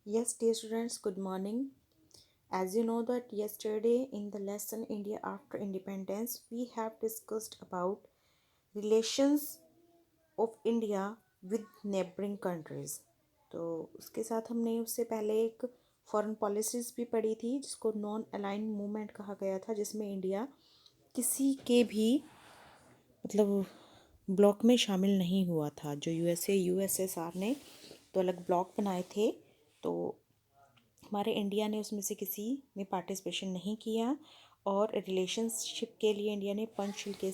Yes, dear students, good morning. As you know that yesterday in the lesson India after independence, we have discussed about relations of India with neighboring countries. तो उसके साथ हमने उससे पहले एक foreign policies भी पढ़ी थी जिसको नॉन अलाइन मूवमेंट कहा गया था, जिसमें इंडिया किसी के भी मतलब ब्लॉक में शामिल नहीं हुआ था। जो यूएसएसआर ने तो अलग ब्लॉक बनाए थे, तो हमारे इंडिया ने उसमें से किसी में पार्टिसिपेशन नहीं किया। और रिलेशनशिप के लिए इंडिया ने पंचशील के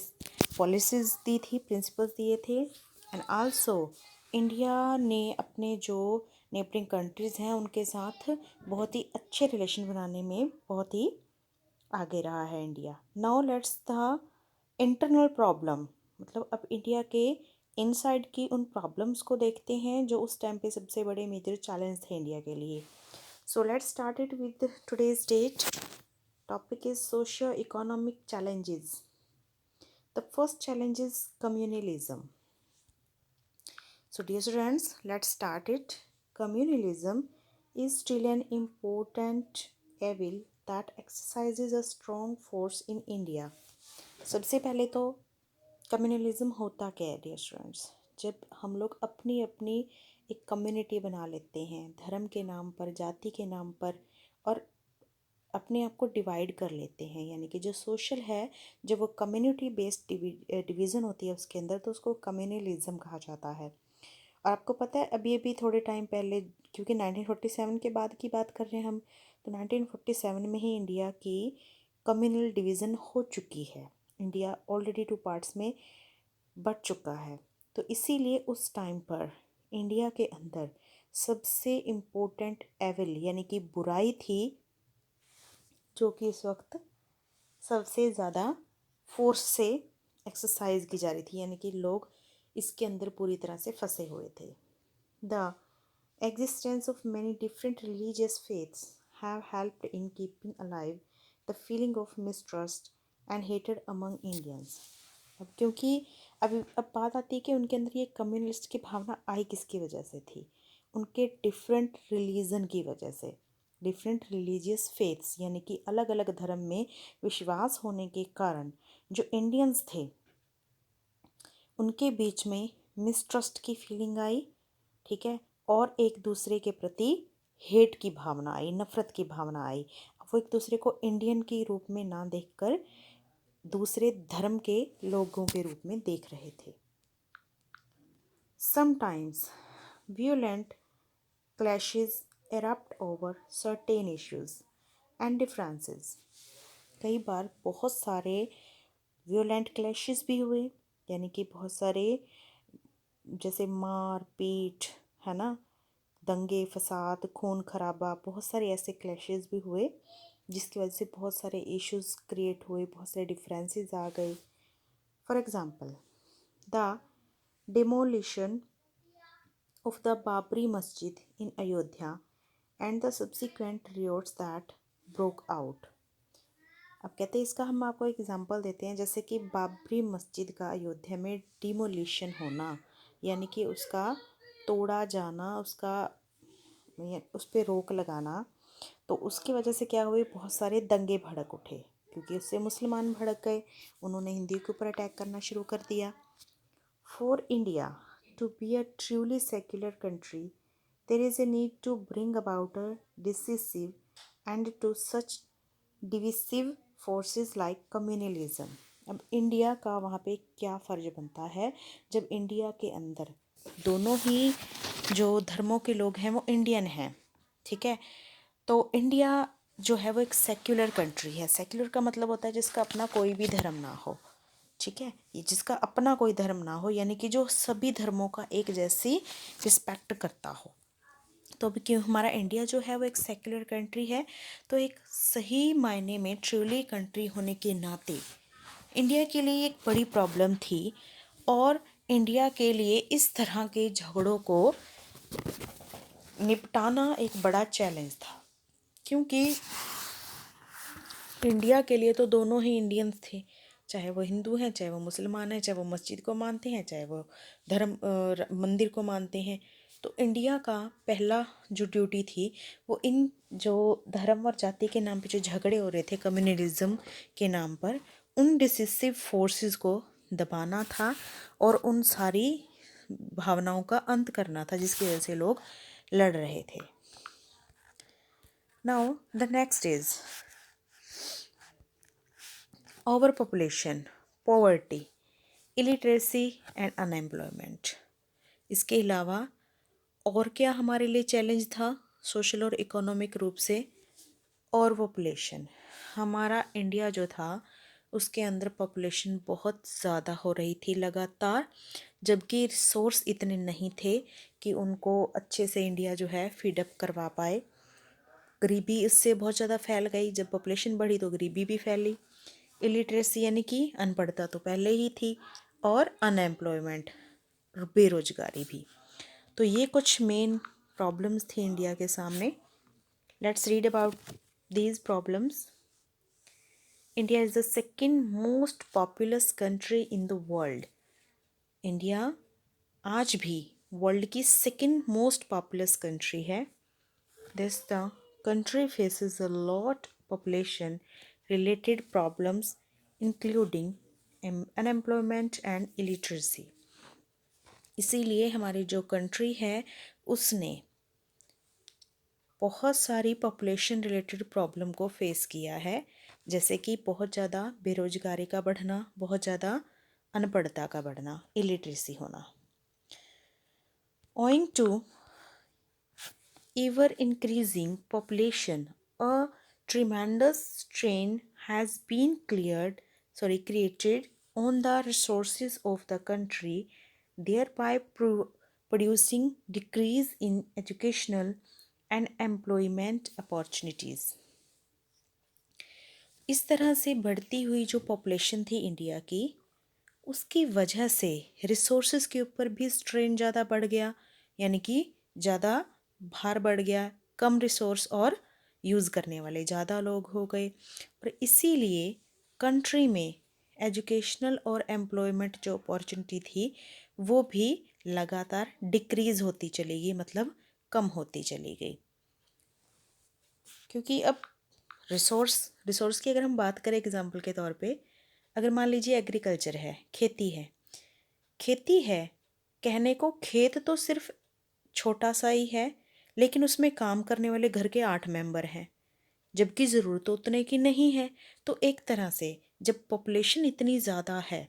पॉलिसीज़ दी थी, प्रिंसिपल्स दिए थे। एंड आल्सो इंडिया ने अपने जो नेबरिंग कंट्रीज़ हैं उनके साथ बहुत ही अच्छे रिलेशन बनाने में बहुत ही आगे रहा है India. Now let's the internal problem, मतलब अब इंडिया के इनसाइड की उन प्रॉब्लम्स को देखते हैं जो उस टाइम पे सबसे बड़े मेजर चैलेंज थे इंडिया के लिए। So let's start it with today's date. Topic is socio-economic challenges. The first challenge is communalism. So dear students, let's start it. Communalism is still an important evil that exercises a strong force in India. सबसे पहले तो communalism होता क्या है dear students? जब हम लोग अपनी अपनी एक कम्युनिटी बना लेते हैं धर्म के नाम पर, जाति के नाम पर, और अपने आप को डिवाइड कर लेते हैं, यानी कि जो सोशल है, जब वो कम्युनिटी बेस्ड डिवीज़न होती है उसके अंदर, तो उसको कम्युनलिज्म कहा जाता है। और आपको पता है अभी अभी थोड़े टाइम पहले, क्योंकि 1947 के बाद की बात कर रहे हैं हम, तो 1947 में ही इंडिया की कम्युनल डिवीज़न हो चुकी है। इंडिया ऑलरेडी टू पार्ट्स में बट चुका है। तो इसीलिए उस टाइम पर इंडिया के अंदर सबसे इम्पोर्टेंट एविल यानी कि बुराई थी, जो कि इस वक्त सबसे ज़्यादा फोर्स से एक्सरसाइज की जा रही थी, यानी कि लोग इसके अंदर पूरी तरह से फंसे हुए थे। The existence of many different religious faiths have helped in keeping alive the feeling of mistrust and hated among Indians. अब क्योंकि अब बात आती है कि उनके अंदर ये कम्युनिस्ट की भावना आई किसकी वजह से थी? उनके डिफरेंट रिलीजन की वजह से, डिफरेंट रिलीजियस फेथ्स यानी कि अलग अलग धर्म में विश्वास होने के कारण जो इंडियंस थे उनके बीच में मिसट्रस्ट की फीलिंग आई, ठीक है, और एक दूसरे के प्रति हेट की भावना आई, नफरत की भावना आई। वो एक दूसरे को इंडियन के रूप में ना देखकर दूसरे धर्म के लोगों के रूप में देख रहे थे। Sometimes violent clashes erupt over certain issues and differences. कई बार बहुत सारे violent clashes भी हुए, यानी कि बहुत सारे जैसे मार पीट, है ना, दंगे फसाद, खून खराबा, बहुत सारे ऐसे क्लैशेस भी हुए जिसकी वजह से बहुत सारे इश्यूज क्रिएट हुए, बहुत सारे डिफरेंसेस आ गए। For example, the demolition of the Babri Masjid in Ayodhya and the subsequent riots that broke out. अब कहते हैं इसका हम आपको एक एग्जांपल देते हैं, जैसे कि बाबरी मस्जिद का अयोध्या में डिमोलिशन होना, यानी कि उसका तोड़ा जाना, उसका उस पर रोक लगाना। तो उसकी वजह से क्या हुए, बहुत सारे दंगे भड़क उठे, क्योंकि उससे मुसलमान भड़क गए, उन्होंने हिंदू के ऊपर अटैक करना शुरू कर दिया। For India to be a truly secular country, there is a need to bring about a decisive and to such divisive forces like communalism. अब इंडिया का वहाँ पे क्या फ़र्ज बनता है जब इंडिया के अंदर दोनों ही जो धर्मों के लोग हैं वो इंडियन हैं, ठीक है। तो इंडिया जो है वो एक सेक्युलर कंट्री है। सेक्युलर का मतलब होता है जिसका अपना कोई भी धर्म ना हो, ठीक है, ये जिसका अपना कोई धर्म ना हो, यानी कि जो सभी धर्मों का एक जैसी रिस्पेक्ट करता हो। तो अभी क्यों हमारा इंडिया जो है वो एक सेक्युलर कंट्री है, तो एक सही मायने में ट्रूली कंट्री होने के नाते इंडिया के लिए एक बड़ी प्रॉब्लम थी, और इंडिया के लिए इस तरह के झगड़ों को निपटाना एक बड़ा चैलेंज था, क्योंकि इंडिया के लिए तो दोनों ही इंडियंस थे, चाहे वो हिंदू हैं, चाहे वो मुसलमान हैं, चाहे वो मस्जिद को मानते हैं, चाहे वो धर्म मंदिर को मानते हैं। तो इंडिया का पहला जो ड्यूटी थी वो इन जो धर्म और जाति के नाम पे जो झगड़े हो रहे थे कम्युनलिज्म के नाम पर, उन डिसिसिव फोर्सेस को दबाना था और उन सारी भावनाओं का अंत करना था जिसकी वजह से लोग लड़ रहे थे. Now the next is over population, poverty, illiteracy and unemployment. इसके अलावा और क्या हमारे लिए चैलेंज था सोशल और इकोनॉमिक रूप से? और पॉपुलेशन. हमारा इंडिया जो था उसके अंदर पॉपुलेशन बहुत ज़्यादा हो रही थी लगातार, जबकि रिसोर्स इतने नहीं थे कि उनको अच्छे से इंडिया जो है फीडअप करवा पाए. गरीबी इससे बहुत ज़्यादा फैल गई. जब पॉपुलेशन बढ़ी तो गरीबी भी फैली. इलिटरेसी यानी कि अनपढ़ता तो पहले ही थी, और अनएम्प्लॉयमेंट, बेरोजगारी भी. तो ये कुछ मेन प्रॉब्लम्स थी इंडिया के सामने. Let's read about these problems. India is the second most populous country in the world. India आज भी वर्ल्ड की सेकेंड मोस्ट पॉपुलस कंट्री है. This the country faces a lot population related problems including unemployment and illiteracy. इसीलिए हमारी जो country है उसने बहुत सारी पॉपुलेशन रिलेटेड प्रॉब्लम को फेस किया है, जैसे कि बहुत ज़्यादा बेरोजगारी का बढ़ना, बहुत ज़्यादा अनपढ़ता का बढ़ना, इलिटरेसी होना. Owing to ever increasing population, a tremendous strain has been created on the resources of the country, thereby producing decrease in educational and employment opportunities. इस तरह से बढ़ती हुई जो पॉपुलेशन थी इंडिया की, उसकी वजह से रिसोर्सेज के ऊपर भी स्ट्रेन ज़्यादा बढ़ गया, यानी कि ज़्यादा भार बढ़ गया. कम रिसोर्स और यूज़ करने वाले ज़्यादा लोग हो गए, और इसीलिए कंट्री में एजुकेशनल और एम्प्लॉयमेंट जो अपॉर्चुनिटी थी वो भी लगातार डिक्रीज़ होती चली गई, मतलब कम होती चली गई. क्योंकि अब रिसोर्स की अगर हम बात करें एग्जांपल के तौर पे, अगर मान लीजिए एग्रीकल्चर है, खेती है, कहने को खेत तो सिर्फ छोटा सा ही है, लेकिन उसमें काम करने वाले घर के 8 मेंबर हैं, जबकि ज़रूरत तो उतने की नहीं है. तो एक तरह से जब पॉपुलेशन इतनी ज़्यादा है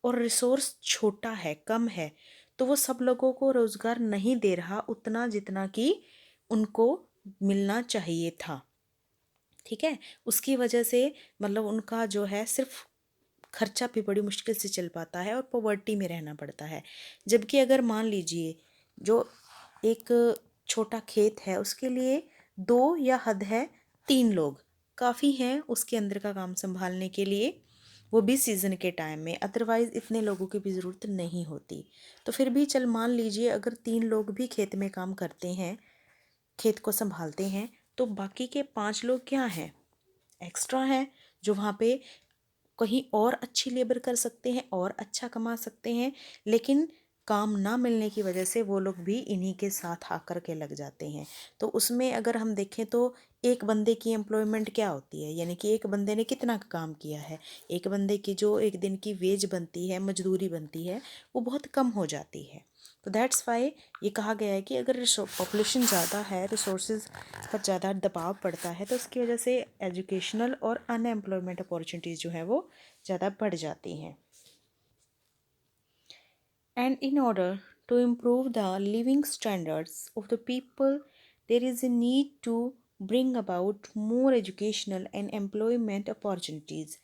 और रिसोर्स छोटा है, कम है, तो वो सब लोगों को रोज़गार नहीं दे रहा उतना जितना कि उनको मिलना चाहिए था. ठीक है, उसकी वजह से मतलब उनका जो है सिर्फ खर्चा भी बड़ी मुश्किल से चल पाता है और पॉवर्टी में रहना पड़ता है. जबकि अगर मान लीजिए जो एक छोटा खेत है उसके लिए 2 या हद है 3 लोग काफ़ी हैं उसके अंदर का काम संभालने के लिए, वो भी सीज़न के टाइम में. अदरवाइज़ इतने लोगों की भी ज़रूरत नहीं होती. तो फिर भी चल मान लीजिए अगर 3 लोग भी खेत में काम करते हैं, खेत को संभालते हैं, तो बाकी के 5 लोग क्या हैं, एक्स्ट्रा हैं, जो वहाँ पे कहीं और अच्छी लेबर कर सकते हैं और अच्छा कमा सकते हैं. लेकिन काम ना मिलने की वजह से वो लोग भी इन्हीं के साथ आकर के लग जाते हैं. तो उसमें अगर हम देखें तो एक बंदे की एम्प्लॉयमेंट क्या होती है, यानी कि एक बंदे ने कितना काम किया है, एक बंदे की जो एक दिन की वेज बनती है, मजदूरी बनती है, वो बहुत कम हो जाती है. तो दैट्स वाई ये कहा गया है कि अगर पॉपुलेशन ज़्यादा है, रिसोर्सेज पर ज़्यादा दबाव पड़ता है, तो उसकी वजह से एजुकेशनल और अनएम्प्लॉयमेंट अपॉर्चुनिटीज़ जो है वो ज़्यादा बढ़ जाती हैं. And in order to improve the living standards of the people, there is a need to bring about more educational and employment opportunities.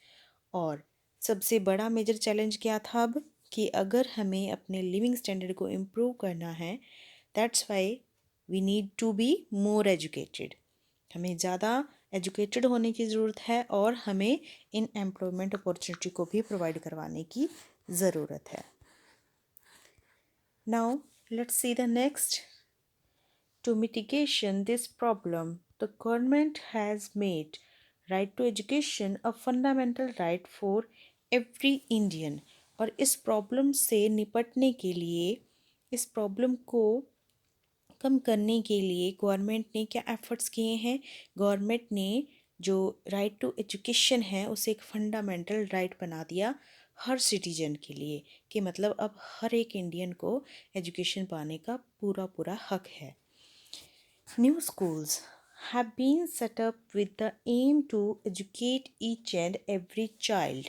और सबसे बड़ा मेजर चैलेंज क्या था अब, कि अगर हमें अपने लिविंग स्टैंडर्ड को इम्प्रूव करना है, that's why we need to be more educated. हमें ज़्यादा एजुकेटेड होने की ज़रूरत है और हमें इन एम्प्लॉयमेंट अपॉर्चुनिटी को भी प्रोवाइड करवाने की ज़रूरत है. Now let's see the next. To mitigation this problem, the government has made right to education a fundamental right for every Indian. और इस प्रॉब्लम से निपटने के लिए, इस प्रॉब्लम को कम करने के लिए गवर्नमेंट ने क्या एफर्ट्स किए हैं? गवर्नमेंट ने जो राइट टू एजुकेशन है उसे एक फंडामेंटल राइट बना दिया हर सिटीजन के लिए, कि मतलब अब हर एक इंडियन को एजुकेशन पाने का पूरा पूरा हक है। New schools have been set up with the aim to educate each and every child.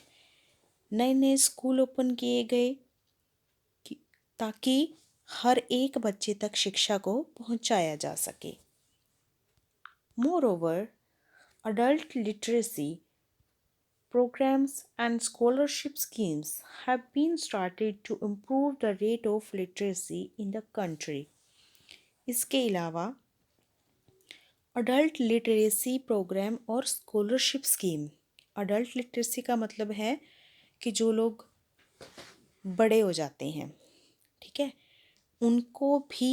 नए नए स्कूल ओपन किए गए ताकि हर एक बच्चे तक शिक्षा को पहुंचाया जा सके। Moreover, adult literacy programs and scholarship schemes have been started to improve the rate of literacy in the country. इसके अलावा अडल्ट लिटरेसी प्रोग्राम और स्कॉलरशिप स्कीम। अडल्ट लिटरेसी का मतलब है कि जो लोग बड़े हो जाते हैं, ठीक है, उनको भी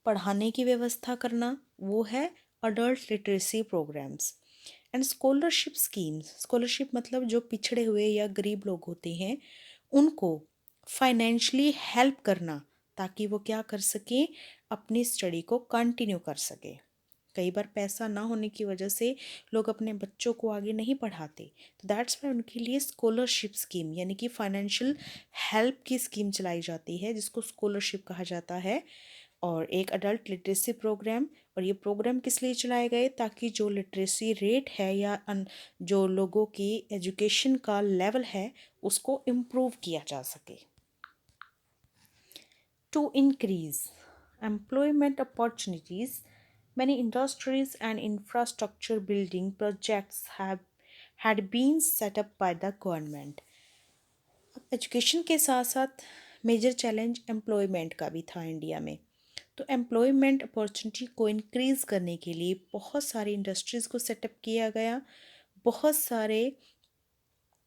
पढ़ाने की व्यवस्था करना, वो है adult literacy programmes. And scholarship schemes, scholarship मतलब जो पिछड़े हुए या गरीब लोग होते हैं उनको फाइनेंशियली हेल्प करना ताकि वो क्या कर सके, अपनी स्टडी को कंटिन्यू कर सके। कई बार पैसा ना होने की वजह से लोग अपने बच्चों को आगे नहीं पढ़ाते, तो दैट्स वाई उनके लिए स्कॉलरशिप स्कीम यानी कि फाइनेंशियल हेल्प की स्कीम चलाई जाती है जिसको स्कॉलरशिप कहा जाता है। और एक अडल्ट लिटरेसी प्रोग्राम, और ये प्रोग्राम किस लिए चलाए गए, ताकि जो लिटरेसी रेट है या जो लोगों की एजुकेशन का लेवल है उसको इम्प्रूव किया जा सके। To increase employment opportunities, many industries and infrastructure building projects had been set up by the government. Education के साथ साथ मेजर चैलेंज एम्प्लॉयमेंट का भी था इंडिया में। तो एम्प्लॉयमेंट अपॉर्चुनिटी को इंक्रीज़ करने के लिए बहुत सारी इंडस्ट्रीज़ को सेटअप किया गया, बहुत सारे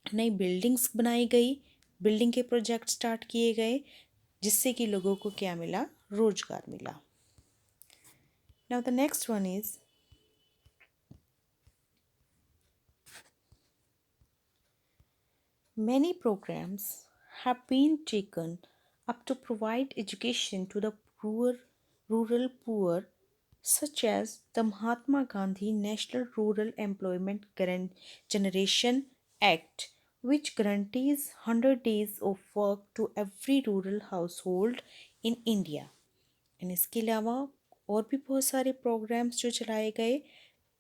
नई बिल्डिंग्स बनाई गई, बिल्डिंग के प्रोजेक्ट स्टार्ट किए गए, जिससे कि लोगों को क्या मिला, रोजगार मिला। Now the next one is many programs have been taken up to provide education to the rural poor, such as the Mahatma Gandhi National Rural Employment Generation Act, which guarantees 100 days of work to every rural household in India. And इसके अलावा और भी बहुत सारे programmes जो चलाए गए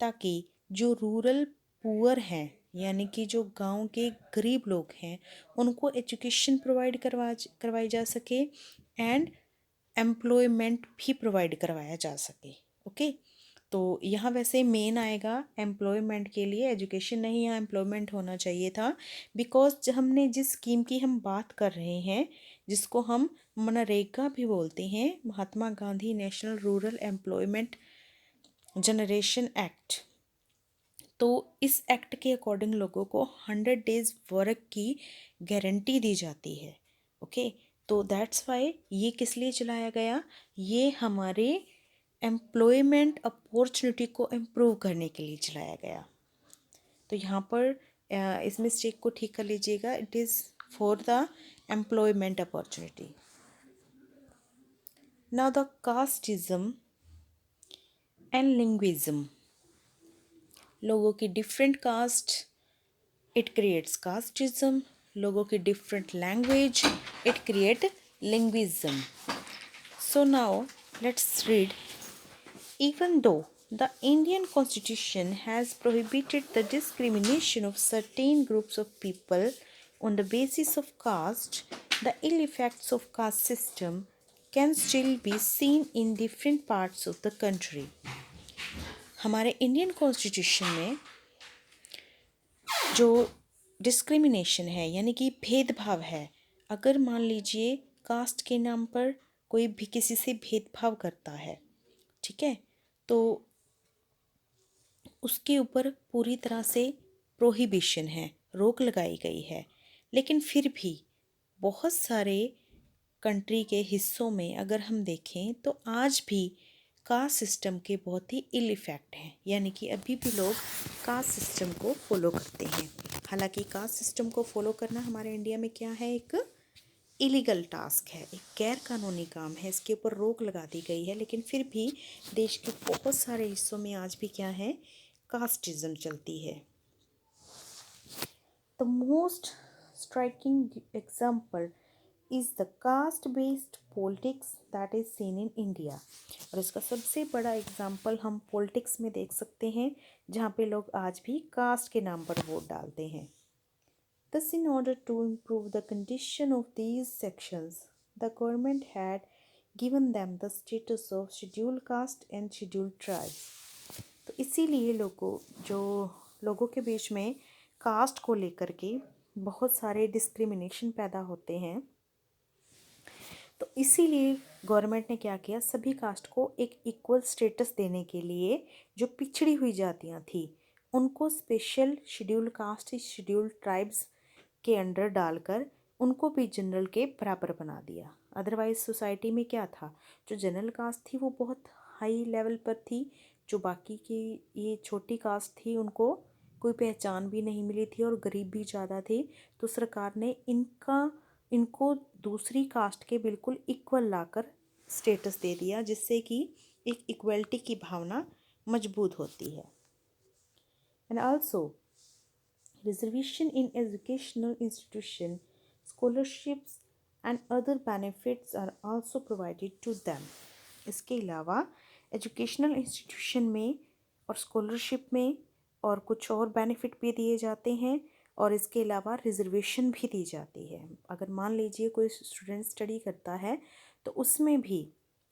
ताकि जो रूरल पुअर हैं यानी कि जो गांव के गरीब लोग हैं उनको एजुकेशन प्रोवाइड करवाई जा सके एंड एम्प्लॉयमेंट भी प्रोवाइड करवाया जा सके। ओके, तो यहाँ वैसे मेन आएगा एम्प्लॉयमेंट के लिए, एजुकेशन नहीं, यहाँ एम्प्लॉयमेंट होना चाहिए था। बिकॉज हमने जिस स्कीम की हम बात कर रहे हैं जिसको हम मनरेगा भी बोलते हैं, Mahatma Gandhi national rural employment generation act, तो इस एक्ट के अकॉर्डिंग लोगों को 100 डेज वर्क की गारंटी दी जाती है। ओके, तो दैट्स वाई ये किस लिए चलाया गया, ये हमारे एम्प्लॉयमेंट अपॉर्चुनिटी को इम्प्रूव करने के लिए चलाया गया। तो यहाँ पर इस मिस्टेक को ठीक कर लीजिएगा, it is for the employment opportunity. Now the casteism and linguism, लोगों की different caste, it creates casteism, लोगों की different language, it create linguism. So now let's read, even though the Indian Constitution has prohibited the discrimination of certain groups of people on the basis of caste, the ill effects of caste system can still be seen in different parts of the country. हमारे Indian constitution में जो discrimination है यानी कि भेदभाव है, अगर मान लीजिए कास्ट के नाम पर कोई भी किसी से भेदभाव करता है, ठीक है, तो उसके ऊपर पूरी तरह से प्रोहिबिशन है, रोक लगाई गई है। लेकिन फिर भी बहुत सारे कंट्री के हिस्सों में अगर हम देखें तो आज भी कास्ट सिस्टम के बहुत ही इल इफ़ेक्ट हैं, यानी कि अभी भी लोग कास्ट सिस्टम को फॉलो करते हैं। हालांकि कास्ट सिस्टम को फॉलो करना हमारे इंडिया में क्या है, एक इलीगल टास्क है, एक गैर कानूनी काम है, इसके ऊपर रोक लगा दी गई है, लेकिन फिर भी देश के बहुत सारे हिस्सों में आज भी क्या है, कास्टिज्म चलती है। The most striking example is the caste based politics that is seen in India. और इसका सबसे बड़ा एग्जाम्पल हम पॉलिटिक्स में देख सकते हैं, जहाँ पे लोग आज भी कास्ट के नाम पर वोट डालते हैं। Thus, in order to improve the condition of these sections, the government had given them the status of scheduled caste and scheduled tribes. तो इसीलिए लोगों के बीच में कास्ट को लेकर के बहुत सारे डिस्क्रिमिनेशन पैदा होते हैं। तो इसीलिए गवर्नमेंट ने क्या किया, सभी कास्ट को एक इक्वल स्टेटस देने के लिए जो पिछड़ी हुई जातियाँ थी उनको special schedule caste, schedule tribes के अंडर डालकर उनको भी जनरल के बराबर बना दिया। अदरवाइज सोसाइटी में क्या था, जो जनरल कास्ट थी वो बहुत हाई लेवल पर थी, जो बाकी की ये छोटी कास्ट थी उनको कोई पहचान भी नहीं मिली थी और गरीब भी ज़्यादा थे। तो सरकार ने इनको दूसरी कास्ट के बिल्कुल इक्वल लाकर स्टेटस दे दिया, जिससे कि एक इक्वलिटी की भावना मजबूत होती है। And also reservation in educational institution, scholarships and other benefits are also provided to them. इसके अलावा एजुकेशनल इंस्टीट्यूशन में और स्कॉलरशिप में और कुछ और बेनिफिट भी दिए जाते हैं, और इसके अलावा रिजर्वेशन भी दी जाती है। अगर मान लीजिए कोई स्टूडेंट स्टडी करता है तो उसमें भी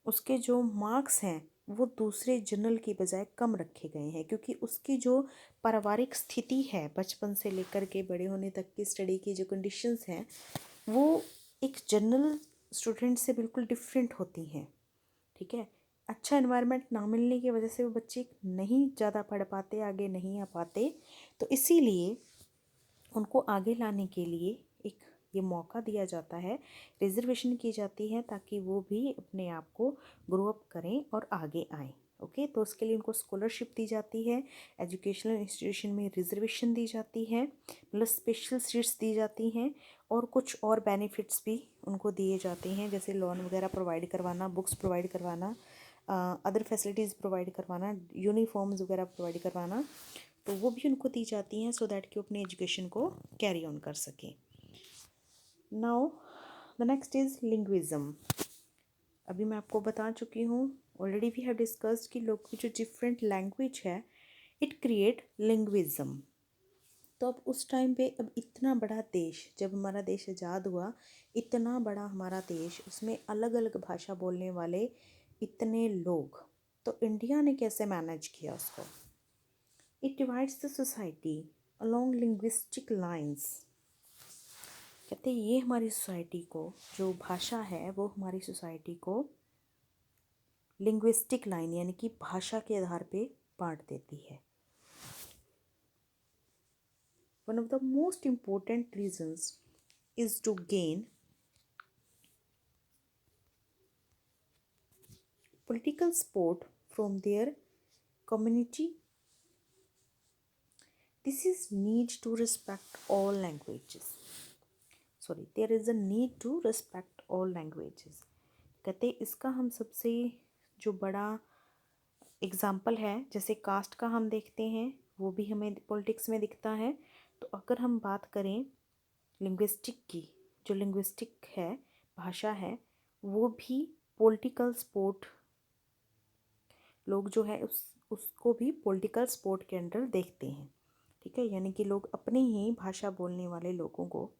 उसके जो मार्क्स हैं वो दूसरे जनरल की बजाय कम रखे गए हैं, क्योंकि उसकी जो पारिवारिक स्थिति है, बचपन से लेकर के बड़े होने तक की स्टडी की जो कंडीशंस हैं वो एक जनरल स्टूडेंट से बिल्कुल डिफरेंट होती हैं। ठीक है, अच्छा एनवायरनमेंट ना मिलने की वजह से वो बच्चे नहीं ज़्यादा पढ़ पाते, आगे नहीं आ पाते। तो इसीलिए उनको आगे लाने के लिए एक ये मौका दिया जाता है, रिजर्वेशन की जाती है, ताकि वो भी अपने आप को ग्रो अप करें और आगे आएँ। ओके, तो उसके लिए उनको स्कॉलरशिप दी जाती है, एजुकेशनल इंस्टीट्यूशन में रिजर्वेशन दी जाती है, मतलब स्पेशल सीट्स दी जाती हैं, और कुछ और बेनिफिट्स भी उनको दिए जाते हैं, जैसे लोन वगैरह प्रोवाइड करवाना, बुक्स प्रोवाइड करवाना, अदर फैसिलिटीज़ प्रोवाइड करवाना, यूनिफॉर्म्स वगैरह प्रोवाइड करवाना, तो वो भी उनको दी जाती हैं, सो दैट कि वो अपनी एजुकेशन को कैरी ऑन कर सकें। Now the next is linguism. अभी मैं आपको बता चुकी हूँ, ऑलरेडी वी हैव डिस्कस्ड कि लोग की जो डिफरेंट लैंग्वेज है इट क्रिएट लिंग्विज़म। तो अब उस टाइम पे, अब इतना बड़ा देश, जब हमारा देश आज़ाद हुआ, इतना बड़ा हमारा देश, उसमें अलग अलग भाषा बोलने वाले इतने लोग, तो इंडिया ने कैसे मैनेज किया उसको? It divides the society along linguistic lines. कहते हैं ये हमारी सोसाइटी को, जो भाषा है वो हमारी सोसाइटी को लिंग्विस्टिक लाइन यानी कि भाषा के आधार पे बांट देती है। One of the most important reasons is to gain political support from their community. This is need to respect all languages. Sorry, there is a need to respect all languages. कहते इसका हम सबसे जो बड़ा एग्ज़ाम्पल है, जैसे cast का हम देखते हैं, वो भी हमें पॉलिटिक्स में दिखता है। तो अगर हम बात करें लिंग्विस्टिक की, जो लिंग्विस्टिक है, भाषा है, वो भी पॉलिटिकल सपोर्ट, लोग जो है उसको भी पॉलिटिकल सपोर्ट के अंडर देखते हैं। ठीक है, यानी कि लोग अपनी ही भाषा बोलने वाले लोगों को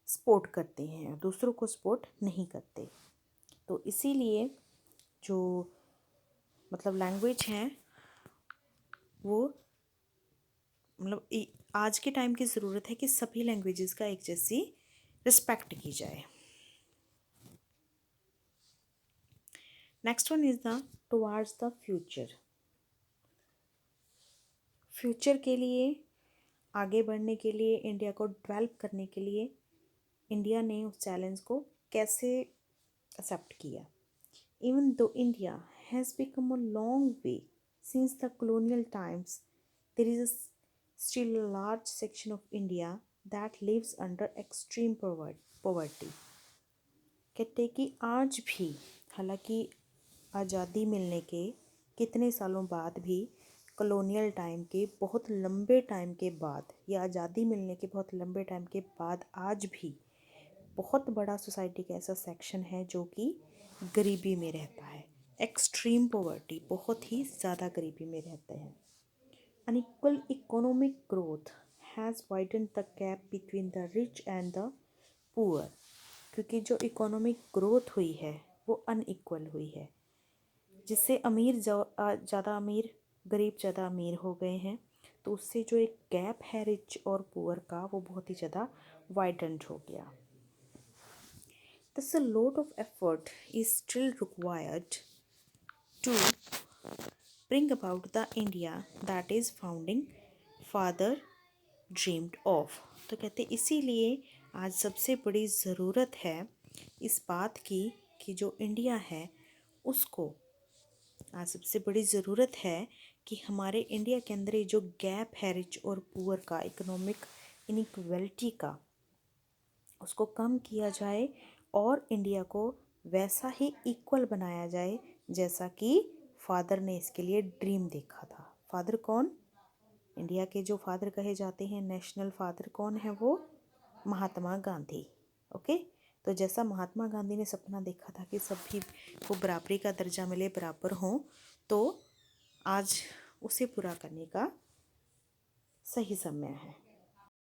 सपोर्ट करते हैं, दूसरों को सपोर्ट नहीं करते। तो इसीलिए जो मतलब लैंग्वेज हैं वो मतलब आज के टाइम की ज़रूरत है कि सभी लैंग्वेजेस का एक जैसी रिस्पेक्ट की जाए। Next one is the towards the future. Future के लिए, आगे बढ़ने के लिए, इंडिया को डेवलप करने के लिए इंडिया ने उस चैलेंज को कैसे एक्सेप्ट किया। Even though India has become a long way since the colonial times, there is still a large section of India that lives under extreme poverty. Poverty. कहते कि आज भी, हालांकि आज़ादी मिलने के कितने सालों बाद भी, कॉलोनियल टाइम के बहुत लंबे टाइम के बाद या आज़ादी मिलने के बहुत लंबे टाइम के बाद, आज भी बहुत बड़ा सोसाइटी का ऐसा सेक्शन है जो कि गरीबी में रहता है। एक्सट्रीम पॉवर्टी, बहुत ही ज़्यादा गरीबी में रहते हैं। Unequal economic growth has widen the gap between the rich and the poor. क्योंकि जो इकोनॉमिक ग्रोथ हुई है वो अनइक्वल हुई है, जिससे अमीर ज़्यादा अमीर, गरीब ज़्यादा अमीर हो गए हैं। तो उससे जो एक गैप है रिच और पुअर का, वो बहुत ही ज़्यादा वाइडेंड हो गया। Thus a lot of effort is still required to bring about the India that is founding father dreamed of। तो कहते इसीलिए आज सबसे बड़ी ज़रूरत है इस बात की कि जो इंडिया है उसको, आज सबसे बड़ी ज़रूरत है कि हमारे इंडिया के अंदर ये जो गैप है रिच और पुअर का, इकोनॉमिक इनइक्वलिटी का, उसको कम किया जाए और इंडिया को वैसा ही इक्वल बनाया जाए जैसा कि फादर ने इसके लिए ड्रीम देखा था। फादर कौन? इंडिया के जो फादर कहे जाते हैं, नेशनल फादर कौन है? वो महात्मा गांधी। ओके, तो जैसा महात्मा गांधी ने सपना देखा था कि सभी को बराबरी का दर्जा मिले, बराबर हों, तो आज उसे पूरा करने का सही समय है।